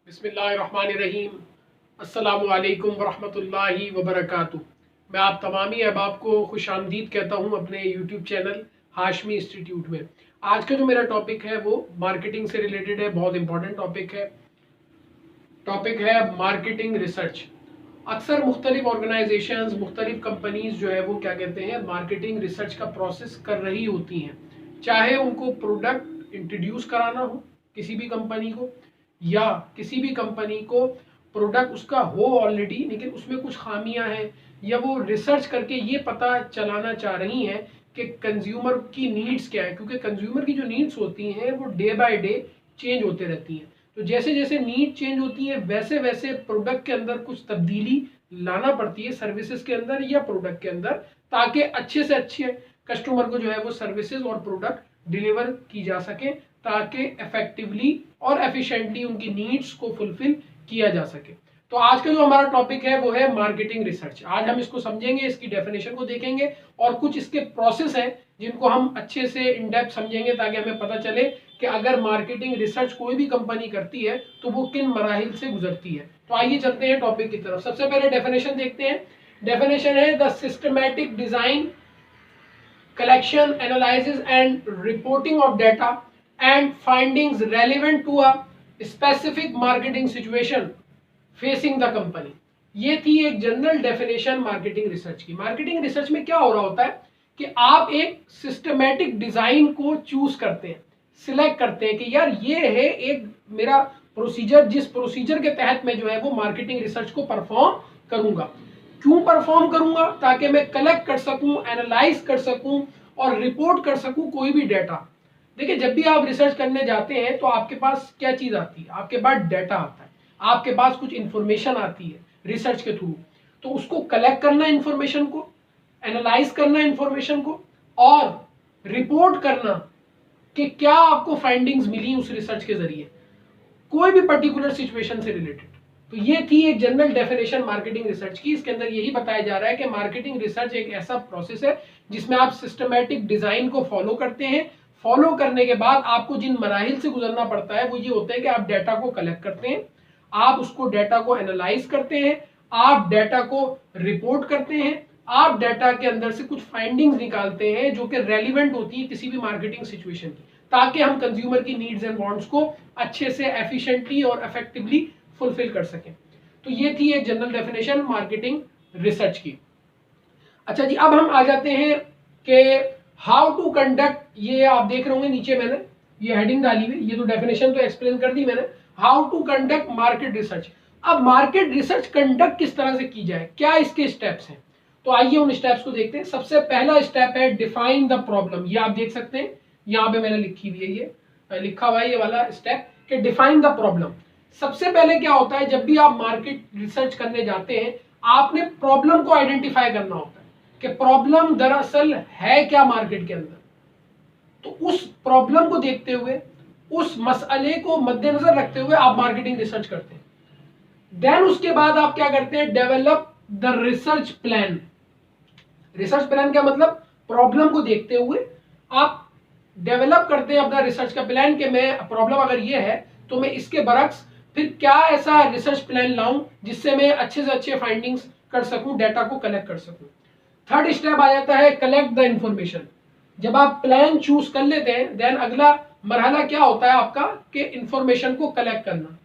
बिस्मिल्लाहिर्रहमानिर्रहीम। अस्सलामुअलैकुम वरहमतुल्लाहि वबरकातुह। मैं आप तमामी अहबाब को खुश आमदीद कहता हूँ अपने यूट्यूब चैनल हाशमी इंस्टीट्यूट में। आज का जो मेरा टॉपिक है वो मार्केटिंग से रिलेटेड है, बहुत इंपॉर्टेंट टॉपिक है मार्केटिंग रिसर्च। अक्सर मुख्तलिफ ऑर्गेनाइजेशंस, मुख्तलिफ कंपनीज जो है वो क्या कहते हैं, मार्केटिंग रिसर्च का प्रोसेस कर रही होती हैं। चाहे उनको प्रोडक्ट इंट्रोड्यूस कराना हो किसी भी कंपनी को, या किसी भी कंपनी को प्रोडक्ट उसका हो ऑलरेडी लेकिन उसमें कुछ खामियां हैं, या वो रिसर्च करके ये पता चलाना चाह रही हैं कि कंज्यूमर की नीड्स क्या है, क्योंकि कंज्यूमर की जो नीड्स होती हैं वो डे बाय डे चेंज होते रहती हैं। तो जैसे जैसे नीड चेंज होती है वैसे वैसे प्रोडक्ट के अंदर कुछ तब्दीली लाना पड़ती है, सर्विसेज के अंदर या प्रोडक्ट के अंदर, ताकि अच्छे से अच्छे कस्टमर को जो है वो सर्विसेज और प्रोडक्ट डिलीवर की जा सके, ताकि इफेक्टिवली और एफिशिएंटली उनकी नीड्स को फुलफिल किया जा सके। तो आज का जो हमारा टॉपिक है वो है मार्केटिंग रिसर्च। आज हम इसको समझेंगे, इसकी डेफिनेशन को देखेंगे और कुछ इसके प्रोसेस हैं जिनको हम अच्छे से इन डेप्थ समझेंगे, ताकि हमें पता चले कि अगर मार्केटिंग रिसर्च कोई भी कंपनी करती है तो वो किन मराहिल से गुजरती है। तो आइए चलते हैं टॉपिक की तरफ। सबसे पहले डेफिनेशन देखते हैं। डेफिनेशन है the systematic design, collection, analysis and reporting of data and findings relevant to a specific marketing situation facing the company। ये थी एक जनरल डेफिनेशन मार्केटिंग रिसर्च की। मार्केटिंग रिसर्च में क्या हो रहा होता है कि आप एक सिस्टमैटिक डिजाइन को चूज करते हैं, सिलेक्ट करते हैं कि यार ये है एक मेरा प्रोसीजर, जिस प्रोसीजर के तहत मैं जो है वो मार्केटिंग रिसर्च को परफॉर्म करूंगा। क्यों परफॉर्म करूंगा? ताकि मैं कलेक्ट कर सकूं, एनालाइज कर सकूं और रिपोर्ट कर सकूं कोई भी डाटा। देखिए, जब भी आप रिसर्च करने जाते हैं तो आपके पास क्या चीज आती है? आपके पास डाटा आता है, आपके पास कुछ इंफॉर्मेशन आती है रिसर्च के थ्रू। तो उसको कलेक्ट करना, इंफॉर्मेशन को एनालाइज करना, इंफॉर्मेशन को, और रिपोर्ट करना कि क्या आपको फाइंडिंग्स मिली उस रिसर्च के जरिए कोई भी पर्टिकुलर सिचुएशन से रिलेटेड। तो ये थी एक जनरल डेफिनेशन मार्केटिंग रिसर्च की। इसके अंदर यही बताया जा रहा है कि मार्केटिंग रिसर्च एक ऐसा प्रोसेस है जिसमें आप सिस्टमैटिक डिजाइन को फॉलो करते हैं। फॉलो करने के बाद आपको जिन मराहिल से गुजरना पड़ता है वो ये होता है कि आप डाटा को कलेक्ट करते हैं, आप उसको डाटा को एनालाइज करते हैं, आप डाटा को रिपोर्ट करते हैं, आप डाटा के अंदर से कुछ फाइंडिंग्स निकालते हैं जो कि रेलिवेंट होती है किसी भी मार्केटिंग सिचुएशन की, ताकि हम कंज्यूमर की नीड्स एंड वांट्स को अच्छे से एफिशिएंटली और इफेक्टिवली फुलफिल कर सकें। तो ये थी एक जनरल डेफिनेशन मार्केटिंग रिसर्च की। अच्छा जी, अब हम आ जाते हैं कि हाउ टू कंडक्ट। ये आप देख रहे होंगे नीचे मैंने ये हेडिंग डाली हुई, ये तो डेफिनेशन तो एक्सप्लेन कर दी मैंने। How to conduct market research. अब मार्केट रिसर्च कंडक्ट किस तरह से की जाए, क्या इसके स्टेप्स हैं? तो आइए उन स्टेप्स को देखते हैं। सबसे पहला स्टेप है डिफाइन द प्रॉब्लम। ये आप देख सकते हैं, यहाँ पे मैंने लिखी हुई है, ये लिखा हुआ है ये वाला स्टेप कि डिफाइन द प्रॉब्लम। सबसे पहले क्या होता है, जब भी आप मार्केट रिसर्च करने जाते हैं आपने प्रॉब्लम को आइडेंटिफाई करना होता है कि प्रॉब्लम दरअसल है क्या मार्केट के अंदर। तो उस प्रॉब्लम को देखते हुए, उस मसले को मद्देनजर रखते हुए आप मार्केटिंग रिसर्च करते हैं। देन उसके बाद आप क्या करते हैं, develop the research plan. Research plan क्या मतलब? प्रॉब्लम को देखते हुए आप डेवलप करते हैं अपना रिसर्च का प्लान कि मैं प्रॉब्लम अगर ये है तो मैं इसके बरक्स फिर क्या ऐसा रिसर्च प्लान लाऊं जिससे मैं अच्छे से अच्छे फाइंडिंग्स कर सकूं, डाटा को कलेक्ट कर सकूं। थर्ड स्टेप आ जाता है कलेक्ट द इंफॉर्मेशन। जब आप प्लान चूज कर लेते हैं देन अगला मरहला क्या होता है आपका कि इंफॉर्मेशन को कलेक्ट करना।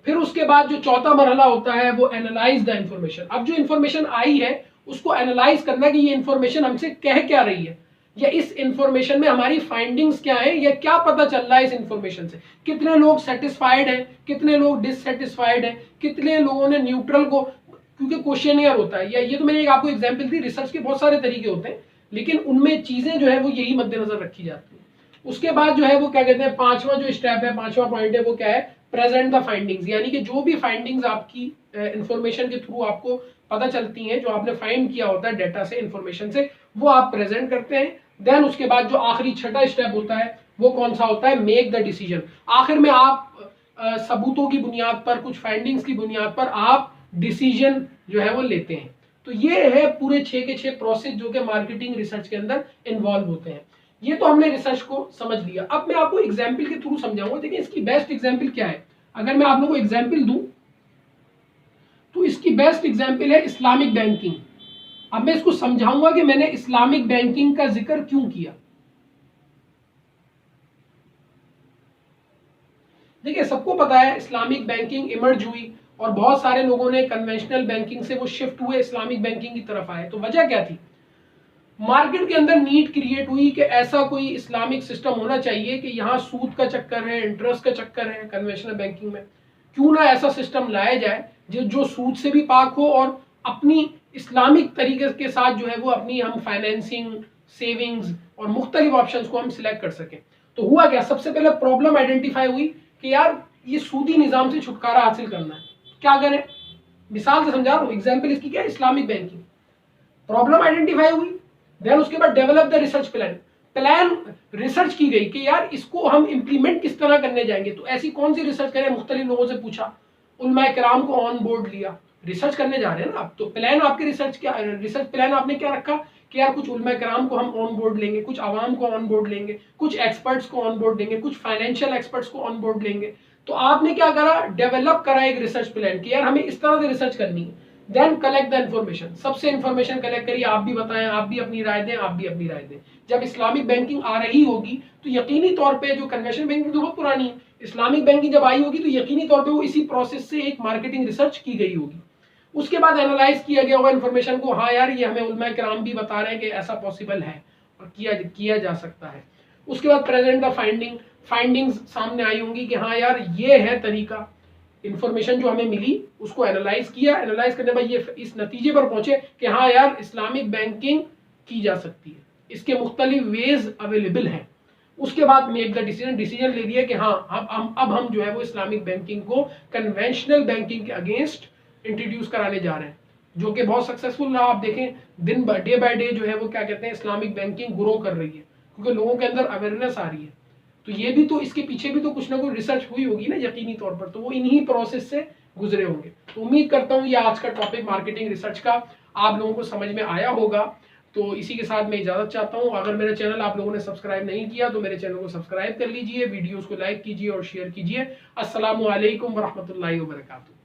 फिर उसके बाद जो चौथा मरहला होता है वो एनालाइज द इंफॉर्मेशन। अब जो इंफॉर्मेशन आई है उसको एनालाइज करना कि ये इंफॉर्मेशन हमसे कह क्या रही है, या इस इंफॉर्मेशन में हमारी फाइंडिंग्स क्या है, या क्या पता चल रहा है इस इंफॉर्मेशन से। कितने लोग सेटिस्फाइड हैं, कितने लोग डिससेटिस्फाइड हैं, कितने लोगों ने न्यूट्रल को, क्योंकि क्वेश्चनियर होता है, या ये तो मैंने एक आपको एग्जांपल दी। रिसर्च के बहुत सारे तरीके होते हैं लेकिन उनमें चीजें जो है वो यही मद्देनजर रखी जाती है। उसके बाद जो है वो क्या कहते हैं, पांचवा जो स्टेप है, पांचवा पॉइंट है वो क्या है, प्रेजेंट द फाइंडिंग्स। यानी कि जो भी फाइंडिंग्स आपकी इंफॉर्मेशन के थ्रू आपको पता चलती हैं, जो आपने फाइंड किया होता है डाटा से, इंफॉर्मेशन से, वो आप प्रेजेंट करते हैं। देन उसके बाद जो आखिरी छठा स्टेप होता है वो कौन सा होता है, मेक द डिसीजन। आखिर में आप सबूतों की बुनियाद पर, कुछ फाइंडिंग्स की बुनियाद पर आप डिसीजन जो है वो लेते हैं। तो ये है पूरे 6 के 6 प्रोसेस जो कि मार्केटिंग रिसर्च के अंदर इन्वॉल्व होते हैं। ये तो हमने रिसर्च को समझ लिया। अब मैं आपको एग्जाम्पल के थ्रू समझाऊंगा। देखिए इसकी बेस्ट एग्जाम्पल क्या है, अगर मैं आप लोगों को एग्जाम्पल दूं तो इसकी बेस्ट एग्जाम्पल है इस्लामिक बैंकिंग। अब मैं इसको समझाऊंगा कि मैंने इस्लामिक बैंकिंग का जिक्र क्यों किया। देखिए, सबको पता है इस्लामिक बैंकिंग इमर्ज हुई और बहुत सारे लोगों ने कन्वेंशनल बैंकिंग से वो शिफ्ट हुए इस्लामिक बैंकिंग की तरफ आए। तो वजह क्या थी? मार्केट के अंदर नीड क्रिएट हुई कि ऐसा कोई इस्लामिक सिस्टम होना चाहिए कि यहाँ सूद का चक्कर है, इंटरेस्ट का चक्कर है कन्वेंशनल बैंकिंग में, क्यों ना ऐसा सिस्टम लाया जाए जो सूद से भी पाक हो और अपनी इस्लामिक तरीके के साथ जो है वो अपनी हम फाइनेंसिंग, सेविंग्स और मुख्तलिफ ऑप्शंस को हम सिलेक्ट कर सकें। तो हुआ क्या, सबसे पहले प्रॉब्लम आइडेंटिफाई हुई कि यार ये सूदी निज़ाम से छुटकारा हासिल करना है, क्या करें? मिसाल से समझा रहा हूँ, एग्जाम्पल इसकी क्या है, इस्लामिक बैंकिंग। प्रॉब्लम आइडेंटिफाई हुई, देन उसके बाद develop the research plan research की गई कि यार इसको हम इंप्लीमेंट किस तरह करने जाएंगे। तो ऐसी कौन सी रिसर्च करें, मुख्तलिफ लोगों से पूछा, उलमाए किराम को ऑन बोर्ड लिया। रिसर्च करने जा रहे हैं ना आप, तो प्लान आपके रिसर्च प्लान आपने क्या रखा कि यार कुछ उलमाए किराम को हम ऑन बोर्ड लेंगे, कुछ आवाम को ऑन बोर्ड लेंगे, कुछ एक्सपर्ट्स को ऑन बोर्ड लेंगे, कुछ फाइनेंशियल एक्सपर्ट्स को ऑन बोर्ड लेंगे। तो आपने क्या करा, डेवलप करा एक रिसर्च प्लान कि यार हमें इस तरह से रिसर्च करनी है। देन कलेक्ट द इन्फॉर्मेशन, सबसे इन्फॉर्मेशन कलेक्ट करिए, आप भी बताएं, आप भी अपनी राय दें, आप भी अपनी राय दें। जब इस्लामिक बैंकिंग आ रही होगी तो यकीनी तौर पे, जो कन्वेंशनल बैंकिंग तो बहुत पुरानी है, इस्लामिक बैंकिंग जब आई होगी तो यकीनी तौर पे वो इसी प्रोसेस से एक मार्केटिंग रिसर्च की गई होगी। उसके बाद एनालाइज किया गया होगा इन्फॉर्मेशन को, हाँ यार ये हमें उलमा किराम भी बता रहे हैं कि ऐसा पॉसिबल है और किया जा सकता है। उसके बाद प्रेजेंट द फाइंडिंग्स सामने आई होंगी कि हाँ यार ये है तरीका। इंफॉर्मेशन जो हमें मिली उसको एनालाइज किया, एनालाइज करने के बाद ये इस नतीजे पर पहुंचे कि हाँ यार इस्लामिक बैंकिंग की जा सकती है, इसके मुख्तलिफ वेज अवेलेबल हैं। उसके बाद मेक द डिसीजन ले लिया कि हाँ अब हम जो है वो इस्लामिक बैंकिंग को कन्वेंशनल बैंकिंग के अगेंस्ट इंट्रोड्यूस कराने जा रहे हैं, जो कि बहुत सक्सेसफुल रहा। आप देखें दिन डे बाय डे जो है वो क्या कहते हैं, इस्लामिक बैंकिंग ग्रो कर रही है क्योंकि लोगों के अंदर अवेयरनेस आ रही है। तो ये भी तो, इसके पीछे भी तो कुछ ना कुछ रिसर्च हुई होगी ना यकीनी तौर पर, तो वो इन्हीं प्रोसेस से गुजरे होंगे। तो उम्मीद करता हूँ ये आज का टॉपिक मार्केटिंग रिसर्च का आप लोगों को समझ में आया होगा। तो इसी के साथ मैं इजाजत चाहता हूँ। अगर मेरा चैनल आप लोगों ने सब्सक्राइब नहीं किया तो मेरे चैनल को सब्सक्राइब कर लीजिए, वीडियोस को लाइक कीजिए और शेयर कीजिए। अस्सलामु अलैकुम वरहमतुल्लाहि वबरकातुहू।